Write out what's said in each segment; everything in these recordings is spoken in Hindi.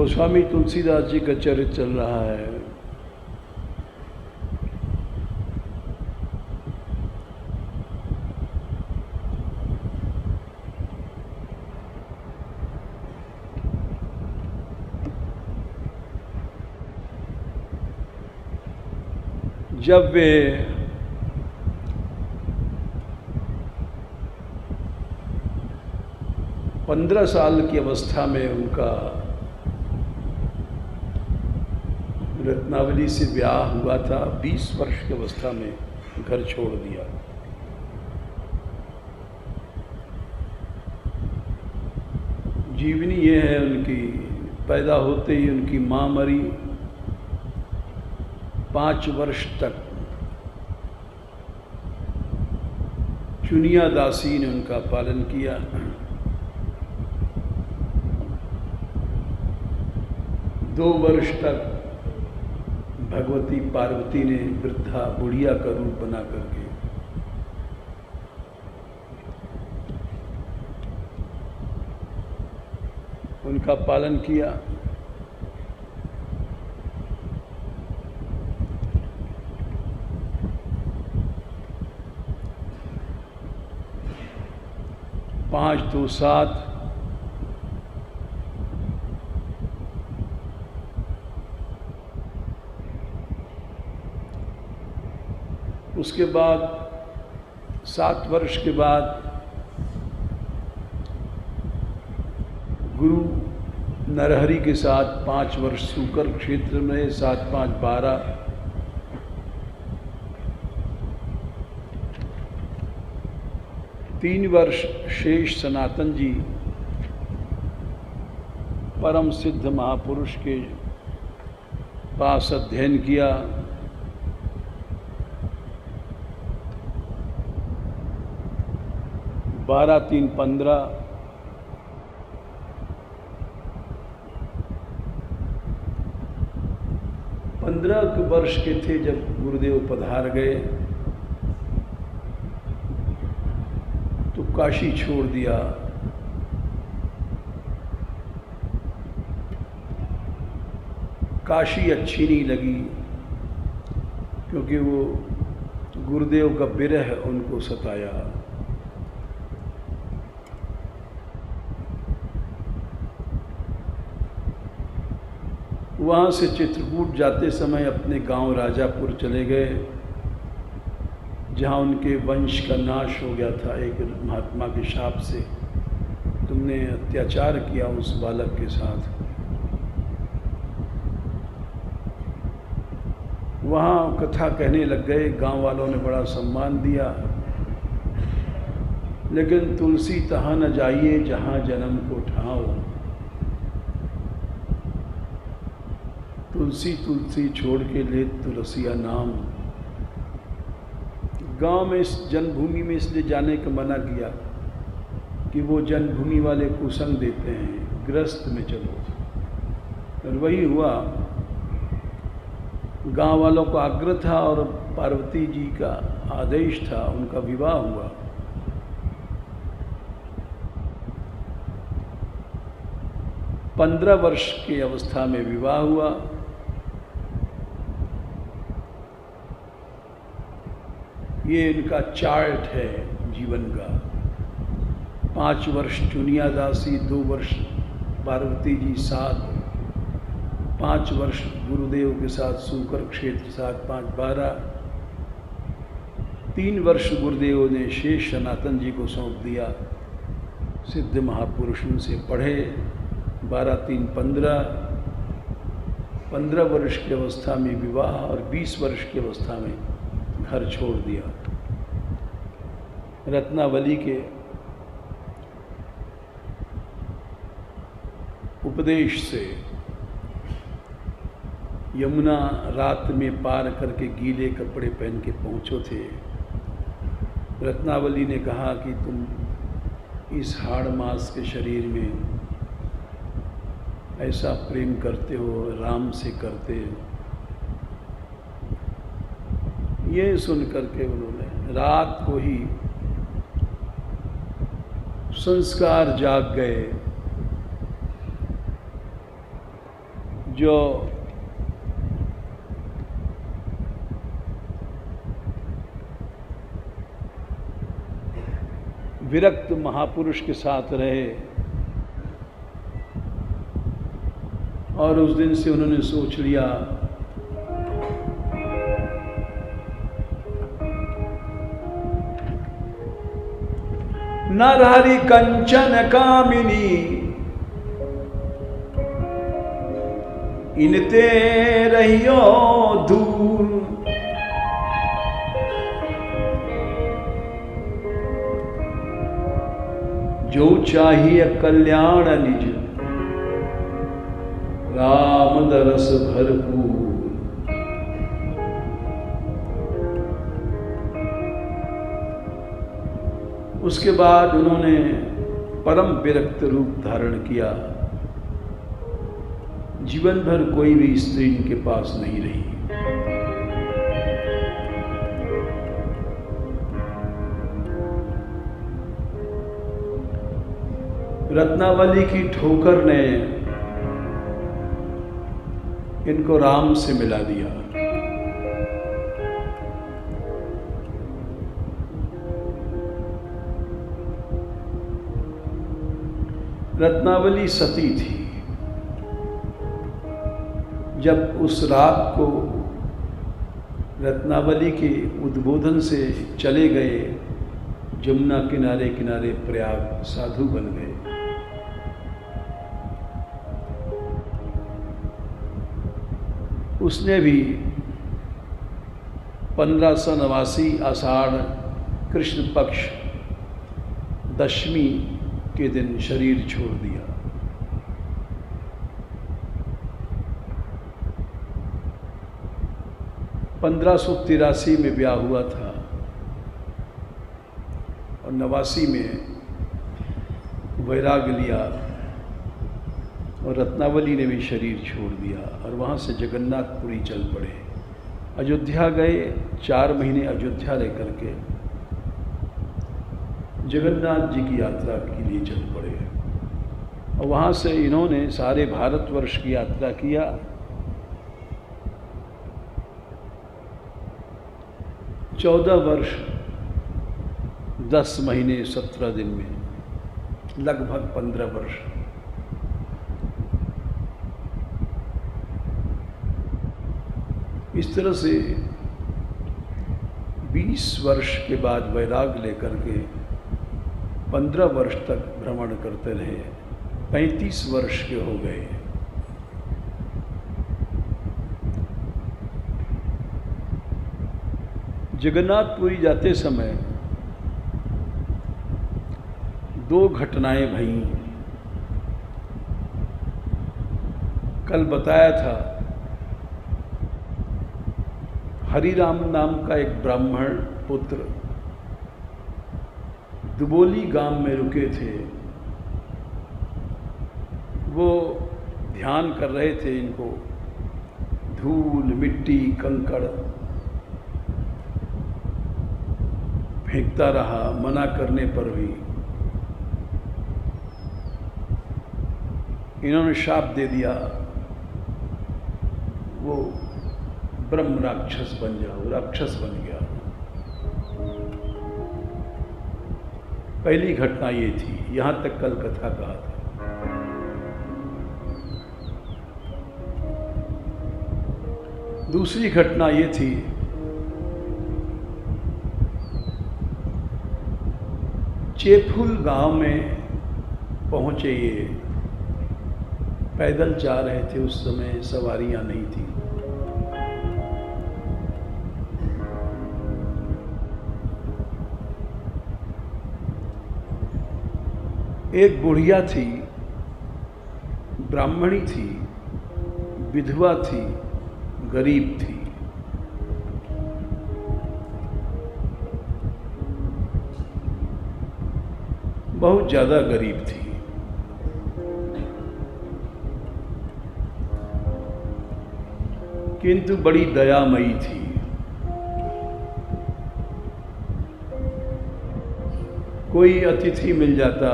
गोस्वामी तुलसीदास जी का चरित्र चल रहा है। जब वे पंद्रह साल की अवस्था में उनका रत्नावली से ब्याह हुआ था, 20 वर्ष की अवस्था में घर छोड़ दिया। जीवनी ये है उनकी, पैदा होते ही उनकी माँ मरी। 5 वर्ष तक चुनिया दासी ने उनका पालन किया। 2 वर्ष तक भगवती पार्वती ने वृद्धा बुढ़िया का रूप बना करके उनका पालन किया। पाँच दो सात उसके बाद 7 वर्ष के बाद गुरु नरहरि के साथ 5 वर्ष सूकर क्षेत्र में 7 5 12 3 वर्ष शेष सनातन जी परम सिद्ध महापुरुष के पास अध्ययन किया। 12 3 15 15 वर्ष के थे जब गुरुदेव पधार गए तो काशी छोड़ दिया। काशी अच्छी नहीं लगी क्योंकि वो गुरुदेव का विरह उनको सताया। वहाँ से चित्रकूट जाते समय अपने गांव राजापुर चले गए, जहाँ उनके वंश का नाश हो गया था एक महात्मा के शाप से। तुमने अत्याचार किया उस बालक के साथ। वहाँ कथा कहने लग गए, गांव वालों ने बड़ा सम्मान दिया। लेकिन तुलसी तहाँ न जाइए जहाँ जन्म को ठाओ, तुलसी तुलसी छोड़ के ले तुलसिया नाम। गांव में इस जन्मभूमि में इसलिए जाने का मना किया कि वो जन्मभूमि वाले कुसंग देते हैं, गृहस्थ में चलो। और वही हुआ। गांव वालों को आग्रह था और पार्वती जी का आदेश था, उनका विवाह हुआ। पंद्रह वर्ष की अवस्था में विवाह हुआ। ये इनका चार्ट है जीवन का। 5 वर्ष चुनिया दासी, 2 वर्ष पार्वती जी, 5 वर्ष गुरुदेव के साथ सूकर क्षेत्र, 7 5 12। 3 वर्ष गुरुदेव ने शेष सनातन जी को सौंप दिया। सिद्ध महापुरुषों से पढ़े। 12 3 15। 15 वर्ष की अवस्था में विवाह और 20 वर्ष की अवस्था में घर छोड़ दिया। रत्नावली के उपदेश से यमुना रात में पार करके गीले कपड़े पहन के पहुँचो थे। रत्नावली ने कहा कि तुम इस हाड़ मास के शरीर में ऐसा प्रेम करते हो, राम से करते हो। ये सुन करके उन्होंने रात को ही संस्कार जाग गए। जो विरक्त महापुरुष के साथ रहे और उस दिन से उन्होंने सोच लिया नरहरि कंचन कामिनी इनते रहियो दूर, जो चाहिए कल्याण निज राम दरस भरपूर। उसके बाद उन्होंने परम विरक्त रूप धारण किया। जीवन भर कोई भी स्त्री इनके पास नहीं रही। रत्नावली की ठोकर ने इनको राम से मिला दिया। रत्नावली सती थी। जब उस रात को रत्नावली के उद्बोधन से चले गए, जमुना किनारे किनारे प्रयाग साधु बन गए। उसने भी 1589 आषाढ़ कृष्ण पक्ष दशमी के दिन शरीर छोड़ दिया। (1583) में ब्याह हुआ था और 89 में वैराग लिया और रत्नावली ने भी शरीर छोड़ दिया और वहाँ से जगन्नाथपुरी चल पड़े। अयोध्या गए, 4 महीने अयोध्या रह करके जगन्नाथ जी की यात्रा के लिए चल पड़े और वहाँ से इन्होंने सारे भारतवर्ष की यात्रा किया। चौदह वर्ष 10 महीने 17 दिन में, लगभग 15 वर्ष। इस तरह से 20 वर्ष के बाद वैराग लेकर के 15 वर्ष तक भ्रमण करते रहे। 35 वर्ष के हो गए। जगन्नाथपुरी जाते समय 2 घटनाएं भईं। कल बताया था, हरिराम नाम का एक ब्राह्मण पुत्र दुबोली गांव में रुके थे। वो ध्यान कर रहे थे। इनको धूल, मिट्टी, कंकड़ फेंकता रहा, मना करने पर भी। इन्होंने शाप दे दिया, वो ब्रह्म राक्षस बन जाओ। राक्षस बन गया। पहली घटना ये थी। यहां तक कल कथा कहा था। दूसरी घटना ये थी, चेफुल गांव में पहुंचे। ये पैदल जा रहे थे। उस समय सवारियां नहीं थी। एक बुढ़िया थी, ब्राह्मणी थी, विधवा थी, गरीब थी। बहुत ज्यादा गरीब थी। किंतु बड़ी दयामयी थी। कोई अतिथि मिल जाता,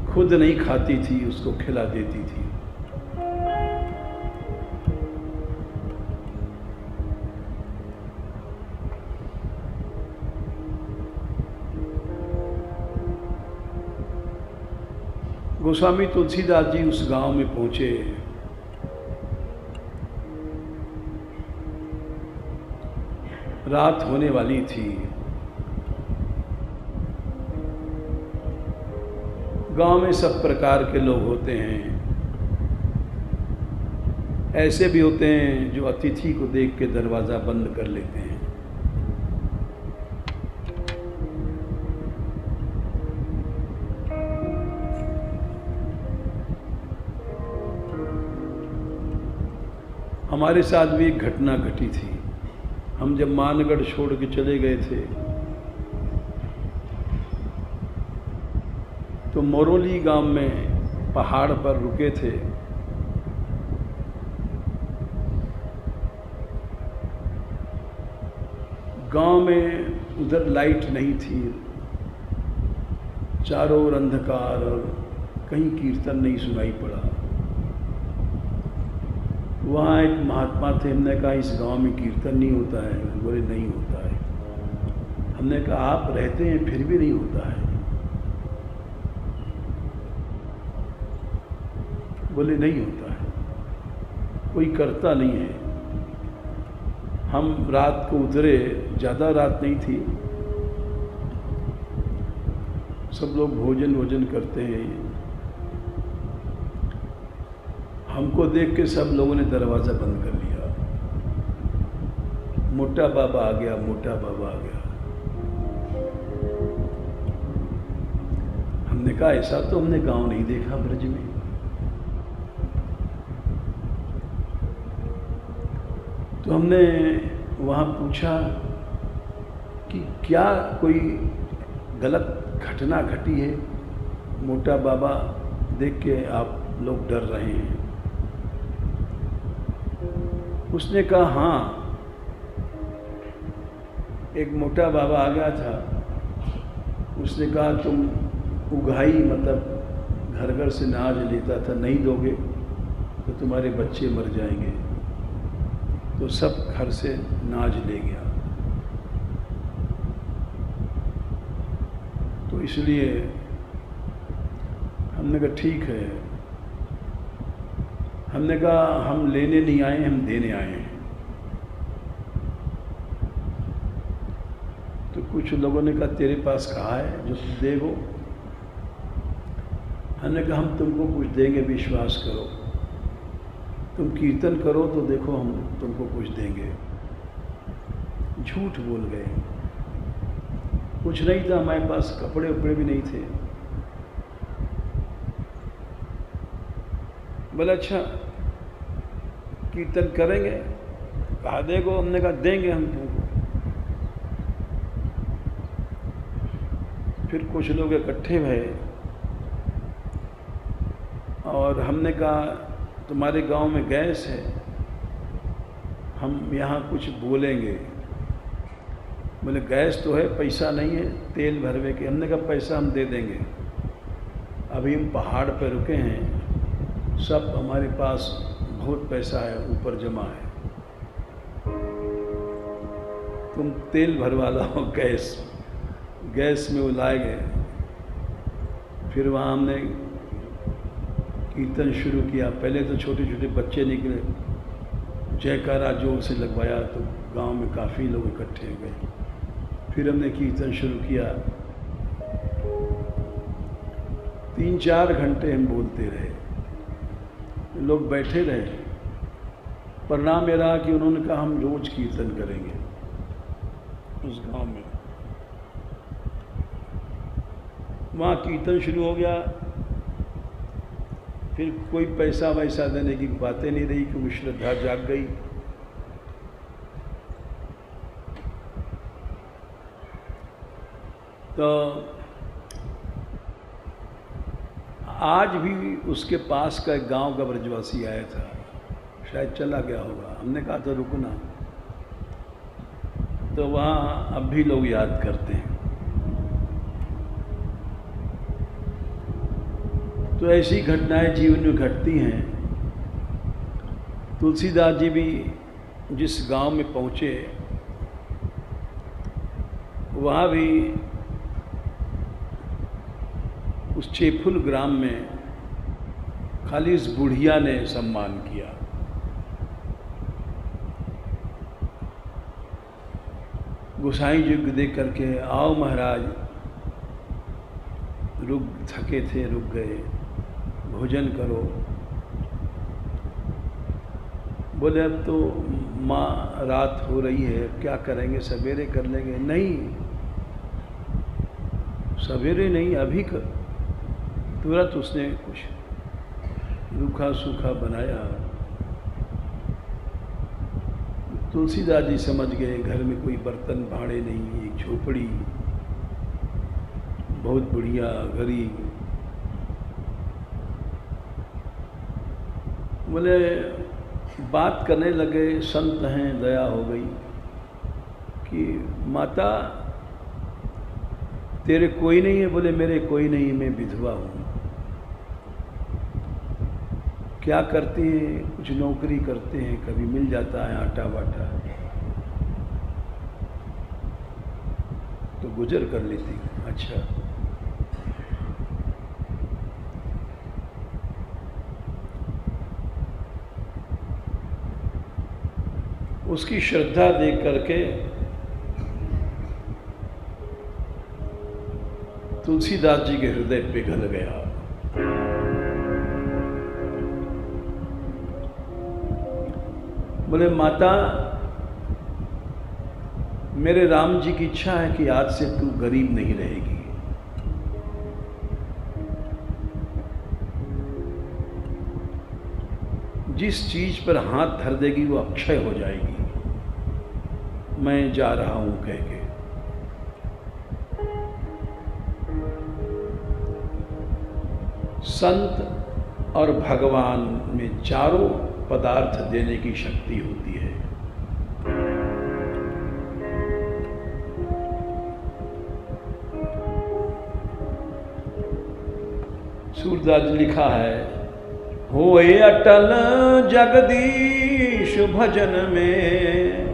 खुद नहीं खाती थी, उसको खिला देती थी। गोस्वामी तुलसीदास जी उस गांव में पहुंचे। रात होने वाली थी। गांव में सब प्रकार के लोग होते हैं। ऐसे भी होते हैं जो अतिथि को देख के दरवाज़ा बंद कर लेते हैं। हमारे साथ भी एक घटना घटी थी। हम जब मानगढ़ छोड़ के चले गए थे तो मोरोली गांव में पहाड़ पर रुके थे। गांव में उधर लाइट नहीं थी, चारों ओर अंधकार और कहीं कीर्तन नहीं सुनाई पड़ा। वहाँ एक महात्मा थे। हमने कहा इस गांव में कीर्तन नहीं होता है। बोले नहीं होता है। हमने कहा आप रहते हैं फिर भी नहीं होता है। बोले नहीं होता है, कोई करता नहीं है। हम रात को उतरे, ज़्यादा रात नहीं थी, सब लोग भोजन करते हैं। हमको देख के सब लोगों ने दरवाज़ा बंद कर लिया। मोटा बाबा आ गया, मोटा बाबा आ गया। हमने कहा ऐसा तो हमने गांव नहीं देखा ब्रज में। तो हमने वहाँ पूछा कि क्या कोई गलत घटना घटी है, मोटा बाबा देख के आप लोग डर रहे हैं। उसने कहा हाँ, एक मोटा बाबा आ गया था। उसने कहा तुम उगाही मतलब घर घर से अनाज लेता था, नहीं दोगे तो तुम्हारे बच्चे मर जाएंगे। तो सब घर से अनाज ले गया। तो इसलिए हमने कहा ठीक है। हमने कहा हम लेने नहीं आए, हम देने आए हैं। तो कुछ लोगों ने कहा तेरे पास कहाँ है जो तुम देगो। हमने कहा हम तुमको कुछ देंगे, विश्वास करो। तुम कीर्तन करो तो देखो हम तुमको कुछ देंगे। झूठ बोल गए। कुछ नहीं था हमारे पास, कपड़े उपड़े भी नहीं थे। बोले अच्छा कीर्तन करेंगे, कहा देखो। हमने कहा देंगे हम तुमको। फिर कुछ लोग इकट्ठे हुए और हमने कहा तुम्हारे गांव में गैस है, हम यहाँ कुछ बोलेंगे। बोले गैस तो है, पैसा नहीं है तेल भरवे के। हमने कहा पैसा हम दे देंगे। अभी हम पहाड़ पर रुके हैं, सब हमारे पास बहुत पैसा है ऊपर जमा है, तुम तेल भरवा लाओ गैस में वो लाए गए। फिर वहाँ हमने कीर्तन शुरू किया। पहले तो छोटे छोटे बच्चे निकले, जयकारा जोर से लगवाया तो गांव में काफ़ी लोग इकट्ठे हो गए। फिर हमने कीर्तन शुरू किया। 3-4 घंटे हम बोलते रहे, लोग बैठे रहे। परिणाम ये रहा कि उन्होंने कहा हम रोज कीर्तन करेंगे उस गांव में। वहाँ कीर्तन शुरू हो गया। फिर कोई पैसा वैसा देने की बातें नहीं रही क्योंकि श्रद्धा जाग गई। तो आज भी उसके पास का एक गांव का ब्रजवासी आया था, शायद चला गया होगा। हमने कहा था रुकना, तो वहाँ अब भी लोग याद करते हैं। तो ऐसी घटनाएं जीवन में घटती हैं। तुलसीदास जी भी जिस गांव में पहुँचे वहाँ भी उस चेफुल ग्राम में खाली इस बुढ़िया ने सम्मान किया। गोसाई जी को देख करके, आओ महाराज, थके थे रुक गए, भोजन करो। बोले अब तो माँ रात हो रही है, क्या करेंगे, सवेरे कर लेंगे। नहीं, सवेरे नहीं, अभी कर। तुरंत उसने कुछ रूखा सूखा बनाया। तुलसीदास जी समझ गए घर में कोई बर्तन भाड़े नहीं, एक झोपड़ी, बहुत बढ़िया गरीब। बोले, बात करने लगे, संत हैं, दया हो गई कि माता तेरे कोई नहीं है? बोले, मेरे कोई नहीं, मैं विधवा हूँ। क्या करते हैं? कुछ नौकरी करते हैं, कभी मिल जाता है आटा वाटा तो गुजर कर लेती हूँ। अच्छा, उसकी श्रद्धा देख करके तुलसीदास जी के हृदय पिघल गया। बोले, माता मेरे राम जी की इच्छा है कि आज से तू गरीब नहीं रहेगी। जिस चीज पर हाथ धर देगी वो अक्षय हो जाएगी। मैं जा रहा हूं कह के संत और भगवान में चारों पदार्थ देने की शक्ति होती है। सूरदास जी लिखा है, होए अटल जगदीश भजन में,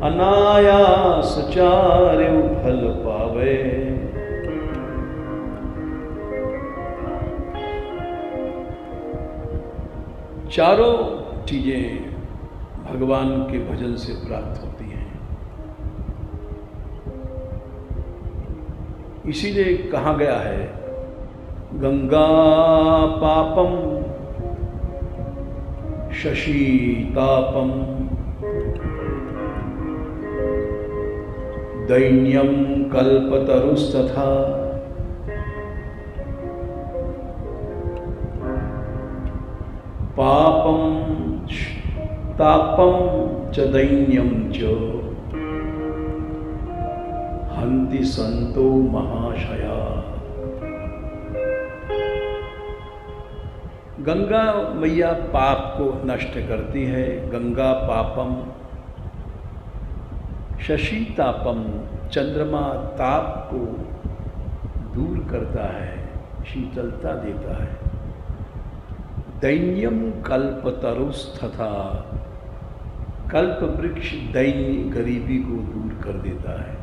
अनायास चारु फल पावे। चारों चीजें भगवान के भजन से प्राप्त होती हैं। इसीलिए कहा गया है, गंगा पापम शशीतापम दैन्यम कल्पतरुस्तथा। पापम तापम च दैन्यम च हन्ति संतो महाशया। गंगा मैया पाप को नष्ट करती है। गंगा पापम, शशि तापम, चंद्रमा ताप को दूर करता है, शीतलता देता है। दैन्यम कल्पतरुस्तथा, कल्प वृक्ष दैन्य गरीबी को दूर कर देता है।